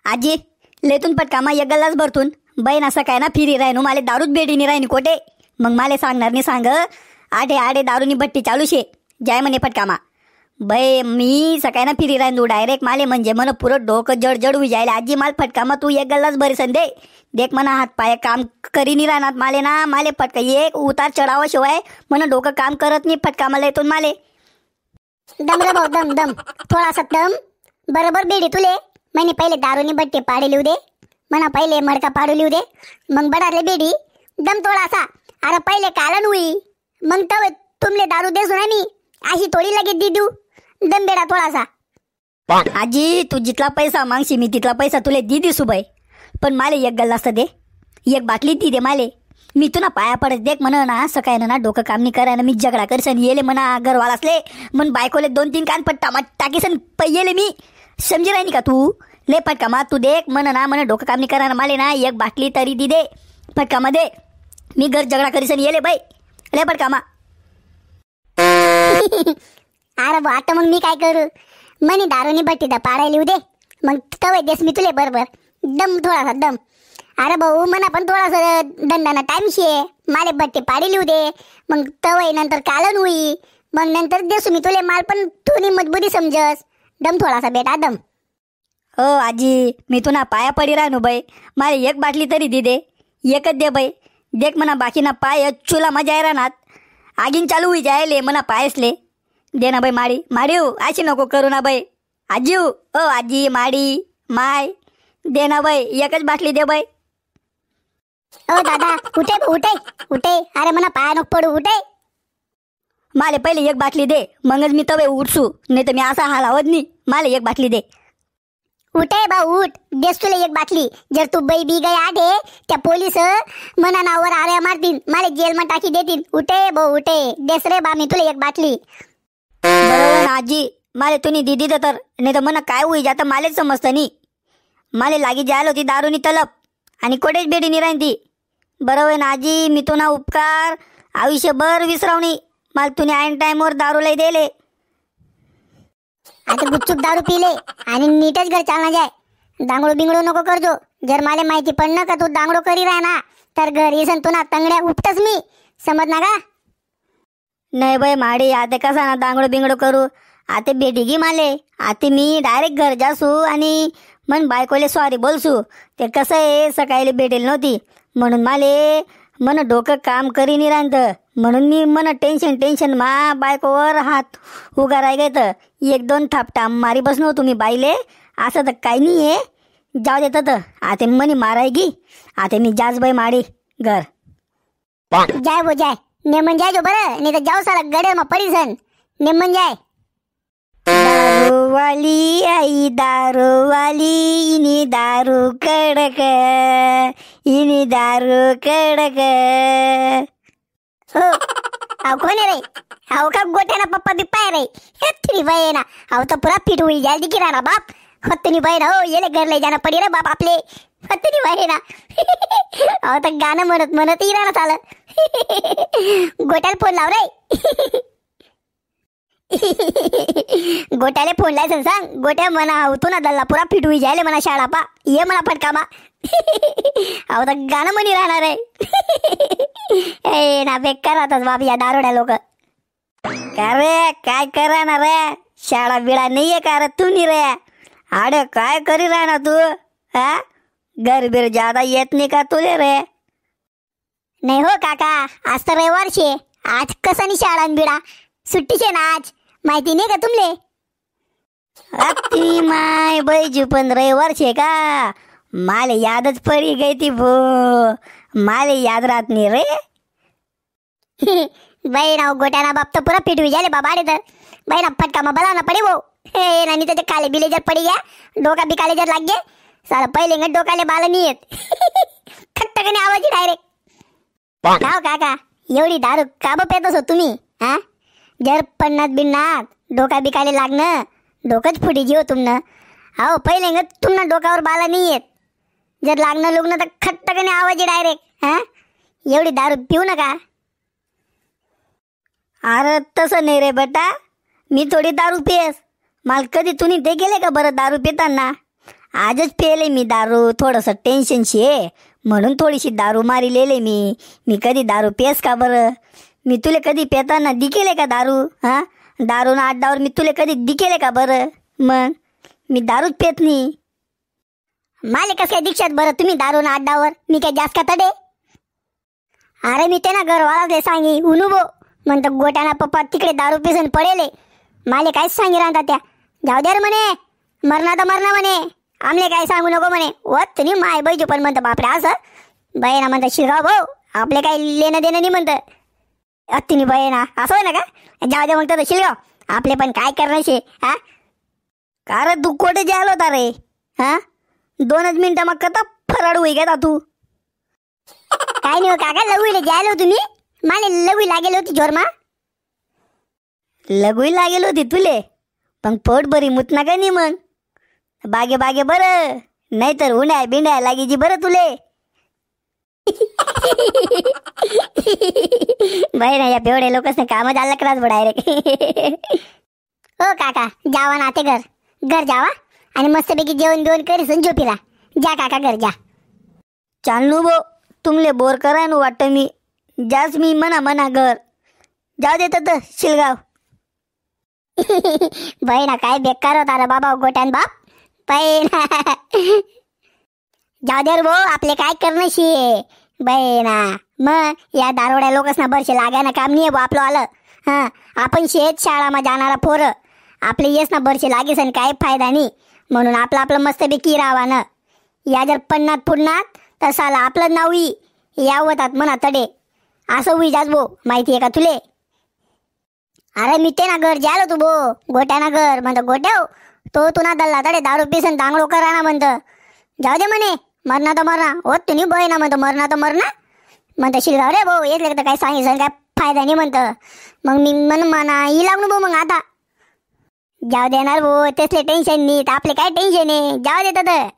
आजी लेतून पटकामा एक गल्लाच भरतून बहीण असं काय ना फिरी राहिनो माले दारूच बेडीनी राहिनी कोठे मग माले सांगणार नाही सांग आडे आडे दारूनी भट्टी चालू शे जाय म्हणे पटकामा बाई मी सकाळी ना फिरी राहिनो डायरेक्ट माले म्हणजे मन पुरं डोकं जड होई जायला आजी माल फटकामा तू एक गल्लाच भरीसन दे देख म्हणा हात पाय काम करी नाही राहणार माले ना माले फटका एक उतार चढावा शिवाय मन डोकं काम करत नाही फटकामाला येतून माले दम रे भाऊ दम दम थोडासा दम बरोबर बेडी तुले मैंने पहिले दारूनी बट्टी पाडी लिहू दे मना पहिले मडका पाडू लिहू दे मग बडाले बेडी दम थोडासा अरे पहिले कालन हुई मग तव तुमले दारू दे सुना मी अशी थोडी लगे दी देऊ दम बेडा थोडासा आजी तू जितला पैसा मागशी मी तितला पैसा तुले दी दे सुबाई पण माले एक गल्लास दे एक बाटली दी दे माले मी तुला पाया पडत देख म्हण ना सकाळी ना डोकं काम नाही करायला मी झगडा करसन येले म्हणा घरवाला असले मन बायकोले 2-3 कान पट्टा टाकीसन येले मी समजी राहिनी का तू ले पटकामा तू देख म्हण ना म्हण डोकं काम नाही करायला माले ना एक बाटली तरी दी दे पटकामा दे मी घर झगडा करीसन येले बाई ले पटकामा अरे भाऊ आता मग मी काय करू मनी दारूनी बट्टी दा पाडायला लिहू दे मग तवय देस मी तुले बरोबर दम थोडासा दम अरे भाऊ मना पण थोडासा दंडाना टाइम शे माले बट्टी पाडी लिहू दे मग तवय नंतर कालन हुई मग नंतर देसू मी तुले माल पण तू मजबुरी समजस दम थोडासा बेटा दम हो आजी मी तुला पाया पडी राहनो बाई माले एक बाटली तरी दी दे एकच दे बाई देख म्हणा बाकी ना पाय चुला मजा राहणार आगीन चालू होई जायले म्हणा पायसले दे ना बाई माडी माडीव अशी नको करू ना बाई आजीव ओ आजी माडी माय दे ना बाई एकच बाटली दे बाई ओ दादा उठे उठे उठे अरे मना पाया नको पडू उठे माले पहिले एक बाटली दे मगच मी तवे उठसू नाही तर मी असा हालावत नाही माले एक बाटली दे उठे बा उठ देस तुला एक बाटली जर तू बाई बी गई आठे त्या पोलीस मना नावावर आरे मारतील माले जेल मा टाकी देतील उठे भाऊ उठे देस रे बा मी तुला एक बाटली बरोबर ना आजी माले तुम्ही दिदी तर नाही तर मना काय होई जातं मालेच समजतं नी माले लागी जायला होती दारूनी तलप आणि कोठेच बेडी नाही राहिली बरोबर ना आजी मी तुना उपकार आयुष्यभर विसरावणी मला तुम्ही ऐन टाइमवर दारू लय दिले आता गुपचूप दारू पिले आणि नीटच घर चालना जाय दांगडो बिंगडो नको करजो जर माले माहिती पडणं का तू दांगडो करी राह ना तर घर येसन तुना तंगड्या उपटच मी समज ना का नाही बाई माडी आता कसा ना दांगडो बिंगडो करू आता बेटी गी माले आता मी डायरेक्ट घर जासू आणि मन बायकोले सॉरी बोलसू ते कसं आहे सकाळी भेटेल नव्हती म्हणून माले मन डोकं काम करी नाही राहतं म्हणून मी मन टेन्शन मा बायकोवर हात उगा राय गयत 1-2 थापटा मारी बसनो तुम्ही बाईले असं तर काही नाही आहे जाऊ देत आता मनी मारायगी आता मी जाच बाई माडी घर जाय वो जाय नेमन जाय जो बरं नाही तर जाऊ साला गडे मग परिसन नेमन जाय दारूवाली आई दारूवाली इनी दारू कडक इनी दारू कडक हो अहो कोण रे अहो का गोट्याना पप्पा बिप्पा आहे रे हत्ती बाई ना अहो तो पूरा फिट हुई जल्दी की राना बाप हत्ती बाई ना हो येले घर ले जाना पडी रे बाप आपले हत्ती बाई ना अहो तर गाणं म्हणत ही राना चाल गोट्याला फोन लाव रे गोट्याले फोन लायसन सांग गोट्या म्हणा होतो ना दल्ला पुरा फिट होई जायले म्हणा शाळा पा ये म्हणा फटका बा अहो तर गाणं म्हणी राहणार आहे ए ना बेकार राहतात बाप या दारोड्या लोक का रे काय करा रे शाळा बिळा नाहीये का रे तू नाही रे आड काय करी राहणार तू हा घर बीर ज्यादा येत नाही का तुले रे नाही हो काका आज तर रविवार शे आज कसा नाही शाळा बिडा सुट्टी शे ना आज माहिती नाही का तुमले अति माय बैजू पण रविवार शे का माले यादच पडी गई ती भो माले याद राहत नाही रे बाई ना गोट्याना बाप तो पूरा फिट हुई जाले बाबा रे तर बाई ना फटका मग बला ना पडी वो हे नानी त्याचे काले बिले जर पडी गया डोका बी काले जर लाग गे साला पहिले डोकाले बाल नाही येत खट्टकने आवाज डायरेक्ट नाव काका एवढी दारू का पेतस हो तुम्ही हा जर पन्नात बिन्नात डोका बिकाले लागणं डोकंच फुटी जीव तुमनं अहो पहिले तुमनं डोकावर बाला नाही येत जर लागणं लुगणं तर खट्टकने आवाज डायरेक्ट हा एवढी दारू पिऊ नका अरे तसं नाही रे बेटा मी थोडी दारू पियस माल कधी तुम्ही ते गेले का बरं दारू पिताना आजच पेले मी दारू, थोडंसं टेन्शन शे म्हणून थोडीशी दारू मारिलेले मी कधी दारू पेस का बरं? मी तुले कधी पेताना दिकेले का दारू? हा, दारू ना अड्डावर मी तुले कधी दिकेले का बरं? मग मी दारूच पेत नाही. माले कस काय दीक्षात बरं तुम्ही दारू ना अड्डावर? मी काय जास्त का तडे? अरे मी ते ना घरवाला सांगी उनुबो म्हणतो गोट्याना पप्पा तिकडे दारू पिसन पडेले. माले काहीच सांगी राहतात त्या. जाऊ दे रे म्हणे, मरणा तर मरणा म्हणे, आमले काय सांगू नको म्हणे. वत नाही माय बैजू पण म्हणतं बापरे असं. बहिणा म्हणतं शिरगाव भाऊ आपले काही लेणं देणं नाही म्हणतं. अत्तिनी बहिणा असं होय ना का? जाऊ दे म्हणतं शिलगाव आपले पण काय करण्याचे. हा का रे तू कोठे जायला होता रे? हा, 2च मिनिटं मग कथा फराड होई का तू? काय नाही हो काका, लघुईला जायला होतो मी. माले लघुई लागेल होती जोरमा. लगुई लागेल होती तुले, पण पोट बरी मुतना का नाही मग? बागे बागे बरं, नाहीतर उन्हाय बिंड्या लागी बरं तुले. बहिणा या बेवडे लोकच काम झालं कराच डायरेक्ट. हो काका जावा ना ते घर जावा आणि मस्तपैकी जेवण बिवण करीसन झोपीला. जा काका घर जा. चालू बो, तुमले बोर करायला वाटतं मी. जास मी मना घर जाऊ देत तर शिलगाव. बहिणा काय बेकार होता रे बाबा गोट्यान बाप. बहिणा जाऊ दे रे भाऊ आपले काय करणं शे. बहिणा मग या दारोड्या लोकसना बरशे लागायला काम नाही आपलं आलं. हां आपण शेत शाळाમાં जाणारा पोरं आपले येस ना बरशे लागेसन काय फायदा नाही. म्हणून आपलं मस्तपैकी राहावानं. या जर पन्नात पुन्नात तर साला आपलं नाव यावतात म्हणा तडे असं होई जास भो. माहिती आहे का तुले? अरे मी ते ना घर जायला तू भो गोट्याना घर म्हणतं गोट्याव तो तुना दल्ला तडे दारू पिसन दांगडो करा ना म्हणतं. जाऊ दे म्हणे मरणा तर मरणा होत तुम्ही बहिणा म्हणतो मरणा तर मरणा म्हणतं शिलगाव रे भाऊ येतले तर काय सांगितलं काय फायदा नाही म्हणतं. मग मी म्हणा ही लागू भाऊ मग आता. जाऊ देणार भाऊ तेसले टेन्शन नाही आपले काय टेन्शन आहे. जाऊ देतात.